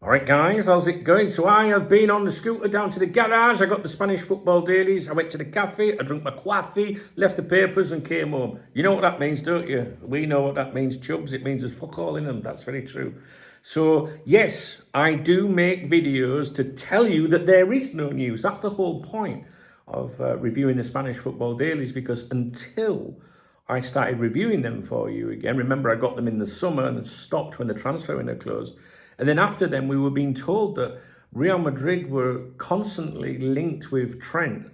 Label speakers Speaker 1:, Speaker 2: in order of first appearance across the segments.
Speaker 1: All right, guys, how's it going? So I have been on the scooter down to the garage. I got the Spanish football dailies. I went to the cafe. I drank my coffee, left the papers and came home. You know what that means, don't you? We know what that means, chubs. It means there's fuck all in them. That's very true. So, yes, I do make videos to tell you that there is no news. That's the whole point of reviewing the Spanish football dailies, because until I started reviewing them for you again, remember I got them in the summer and stopped when the transfer window closed. And then after them, we were being told that Real Madrid were constantly linked with Trent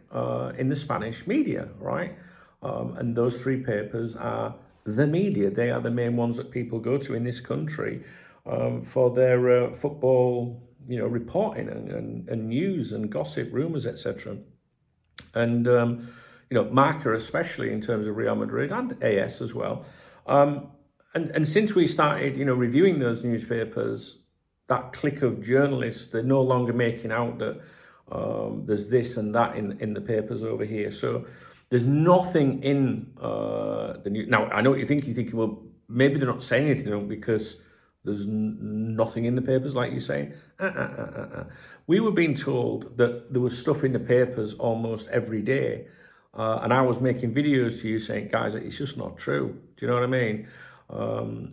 Speaker 1: in the Spanish media, right? And those three papers are the media. They are the main ones that people go to in this country for their football, reporting and news and gossip, rumours, etc. And Marca especially in terms of Real Madrid and AS as well. And since we started, reviewing those newspapers, that clique of journalists, they're no longer making out that there's this and that in the papers over here. So there's nothing in the news. Now, I know what you think. You're thinking, well, maybe they're not saying anything because there's nothing in the papers, like you're saying. We were being told that there was stuff in the papers almost every day. And I was making videos to you saying, guys, it's just not true. Do you know what I mean?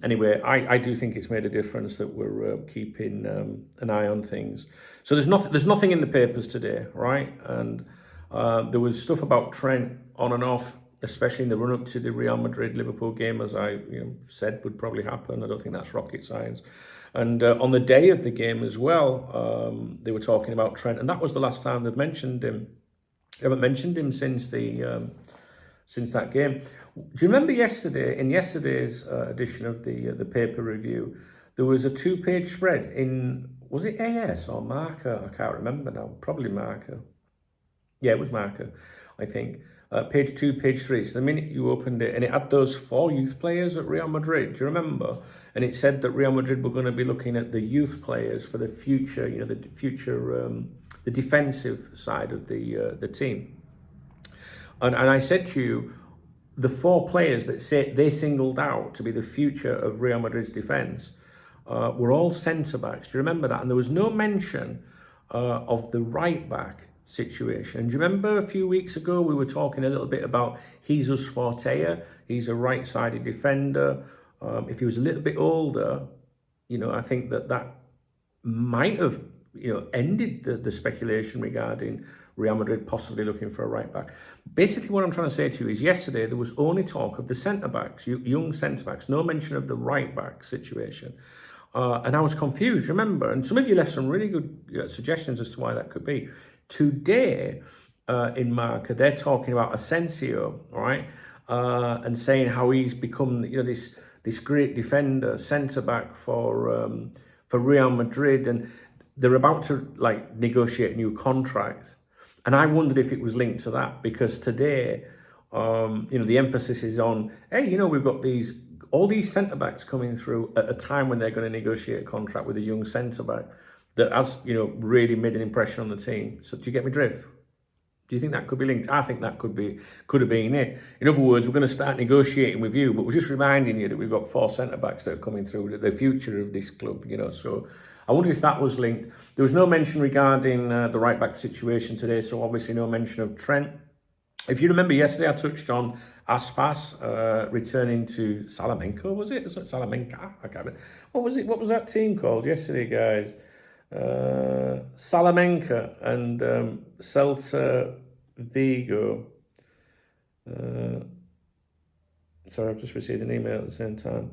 Speaker 1: Anyway, I do think it's made a difference that we're keeping an eye on things. So there's nothing in the papers today, right? And there was stuff about Trent on and off, especially in the run-up to the Real Madrid-Liverpool game, as I said would probably happen. I don't think that's rocket science. And on the day of the game as well, they were talking about Trent, and that was the last time they've mentioned him. They haven't mentioned him since that game. Do you remember in yesterday's edition of the paper review, there was a 2-page spread in, was it AS or Marca? I can't remember now. Probably Marca. Yeah, it was Marca, I think. Page 2, page 3. So the minute you opened it, and it had those 4 youth players at Real Madrid. Do you remember? And it said that Real Madrid were going to be looking at the youth players for the future. The defensive side of the team. And I said to you, the 4 players that they singled out to be the future of Real Madrid's defence were all centre-backs. Do you remember that? And there was no mention of the right-back situation. And do you remember a few weeks ago we were talking a little bit about Jesus Fortea? He's a right-sided defender. If he was a little bit older, I think that might have ended the speculation regarding Real Madrid possibly looking for a right back. Basically, what I'm trying to say to you is yesterday there was only talk of the centre-backs, young centre-backs, no mention of the right-back situation. And I was confused, remember? And some of you left some really good suggestions as to why that could be. Today, in Marca, they're talking about Asensio, all right? And saying how he's become, this great defender, centre-back for Real Madrid, and they're about to negotiate a new contract. And I wondered if it was linked to that, because today, the emphasis is on, hey, we've got all these centre-backs coming through at a time when they're going to negotiate a contract with a young centre-back that has, really made an impression on the team. So do you get me drift? Do you think that could be linked? I think that could have been it. In other words, we're going to start negotiating with you, but we're just reminding you that we've got 4 centre-backs that are coming through, the future of this club, So I wonder if that was linked. There was no mention regarding the right-back situation today, so obviously no mention of Trent. If you remember yesterday, I touched on Aspas returning to Salamanca, was it? Salamanca? I can't remember. What was it? What was that team called yesterday, guys? Salamanca and Celta Vigo. Sorry, I've just received an email at the same time.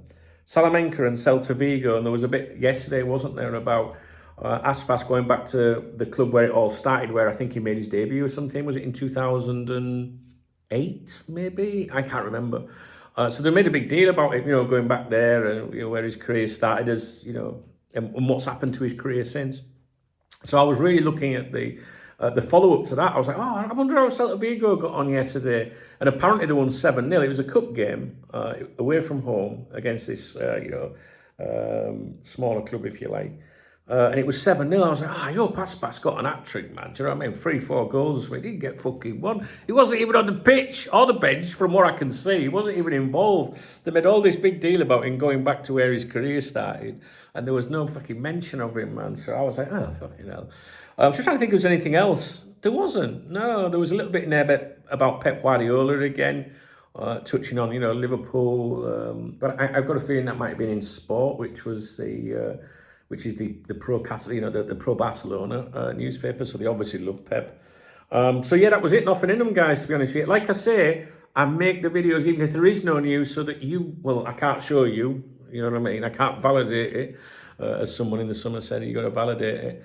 Speaker 1: Salamanca and Celta Vigo, and there was a bit yesterday, wasn't there, about Aspas going back to the club where it all started, where I think he made his debut or something. Was it in 2008, maybe? I can't remember. So they made a big deal about it, going back there and where his career started as, and what's happened to his career since. So I was really looking at the follow-up to that. I was like, I wonder how Celta Vigo got on yesterday. And apparently they won 7-0. It was a cup game away from home against this, smaller club, if you like. And it was 7-0. I was like, yo, Aspas got an hat-trick, man. Do you know what I mean? 3-4 goals. He didn't get fucking one. He wasn't even on the pitch or the bench, from what I can see. He wasn't even involved. They made all this big deal about him going back to where his career started, and there was no fucking mention of him, man. So I was like, oh, fucking hell. I'm just trying to think if there was anything else. There wasn't. No, there was a little bit in there about Pep Guardiola again, touching on, Liverpool. But I've got a feeling that might have been in sport, which is the pro the pro Barcelona newspaper. So they obviously love Pep. So yeah, that was it. Nothing in them, guys. To be honest with you, like I say, I make the videos even if there is no news, so that I can't show you. You know what I mean? I can't validate it, as someone in the summer said. You got to validate it.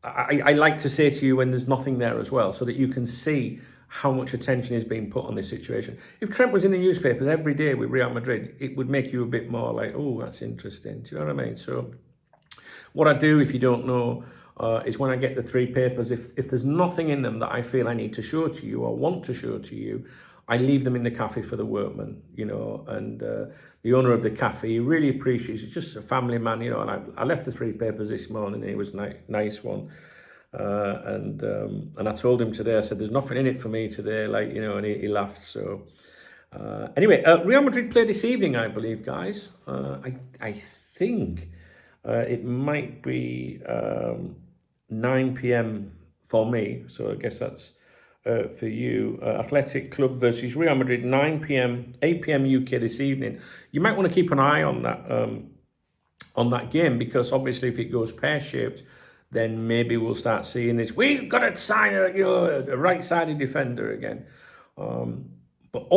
Speaker 1: I like to say to you when there's nothing there as well, so that you can see how much attention is being put on this situation. If Trent was in the newspapers every day with Real Madrid, it would make you a bit more like, oh, that's interesting. Do you know what I mean? So what I do, if you don't know, is when I get the 3 papers, if there's nothing in them that I feel I need to show to you or want to show to you, I leave them in the cafe for the workmen, and the owner of the cafe, he really appreciates it. He's just a family man, and I left the 3 papers this morning, and it was a nice one. And I told him today, I said, there's nothing in it for me today, and he laughed. So anyway, Real Madrid play this evening, I believe, guys. I think it might be 9 p.m. for me, so I guess that's for you. Athletic Club versus Real Madrid, 9 p.m, 8 p.m. UK this evening. You might want to keep an eye on that game, because obviously if it goes pear-shaped, then maybe we'll start seeing this. We've got to sign a right-sided defender again. But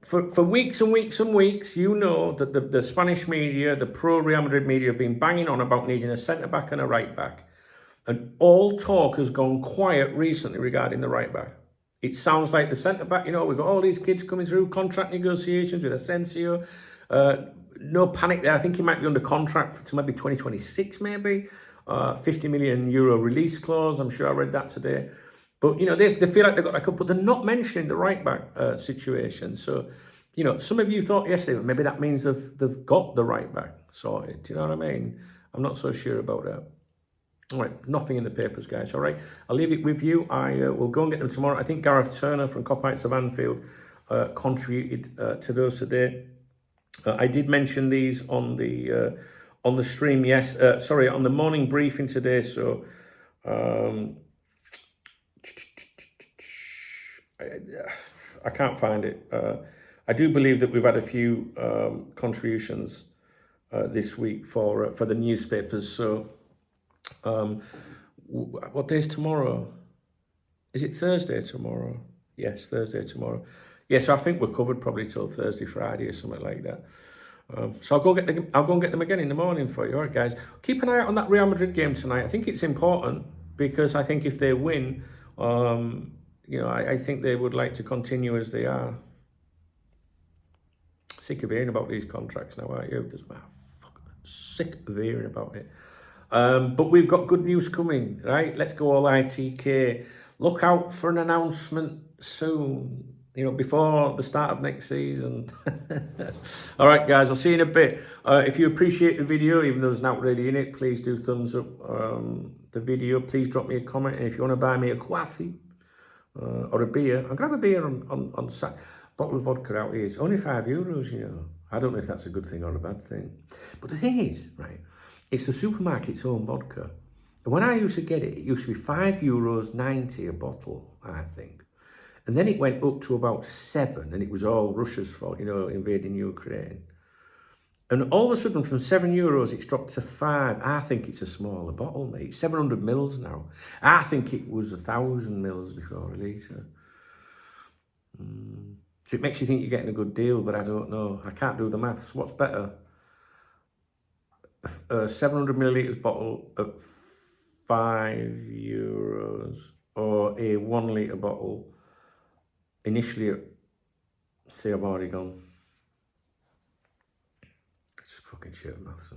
Speaker 1: for weeks and weeks and weeks, that the Spanish media, the pro-Real Madrid media, have been banging on about needing a centre-back and a right-back. And all talk has gone quiet recently regarding the right-back. It sounds like the centre-back, we've got all these kids coming through, contract negotiations with Asensio. No panic there. I think he might be under contract to maybe 2026, maybe. 50 million euro release clause. I'm sure I read that today. But, they feel like they've got a couple, but they're not mentioning the right-back situation. So, some of you thought yesterday, maybe that means they've got the right-back sorted. Do you know what I mean? I'm not so sure about that. All right, nothing in the papers, guys. All right, I'll leave it with you. I will go and get them tomorrow. I think Gareth Turner from Coppites of Anfield contributed to those today. I did mention these on the stream, yes. On the morning briefing today. So I can't find it. I do believe that we've had a few contributions this week for the newspapers. So what day is tomorrow? Is it Thursday tomorrow? Yes, Thursday tomorrow. Yes, I think we're covered probably till Thursday, Friday, or something like that. So I'll go and get them again in the morning for you. All right, guys. Keep an eye out on that Real Madrid game tonight. I think it's important, because I think if they win, I think they would like to continue as they are. Sick of hearing about these contracts now, aren't you? Sick of hearing about it. But we've got good news coming, right? Let's go all ITK. Look out for an announcement soon, before the start of next season. All right, guys, I'll see you in a bit. If you appreciate the video, even though there's not really in it, please do thumbs up the video. Please drop me a comment. And if you want to buy me a coffee or a beer, I'm going to have a beer on Saturday. Bottle of vodka out here. It's only €5, I don't know if that's a good thing or a bad thing. But the thing is, right, it's the supermarket's own vodka. And when I used to get it, it used to be €5.90 a bottle, I think. And then it went up to about 7, and it was all Russia's fault, invading Ukraine. And all of a sudden, from €7, it's dropped to 5. I think it's a smaller bottle, mate. 700 mils now. I think it was 1,000 mils before a litre. So it makes you think you're getting a good deal, but I don't know. I can't do the maths. What's better? A 700 millilitres bottle at €5, or a 1 litre bottle initially at, see, I've already gone. It's fucking shit maths.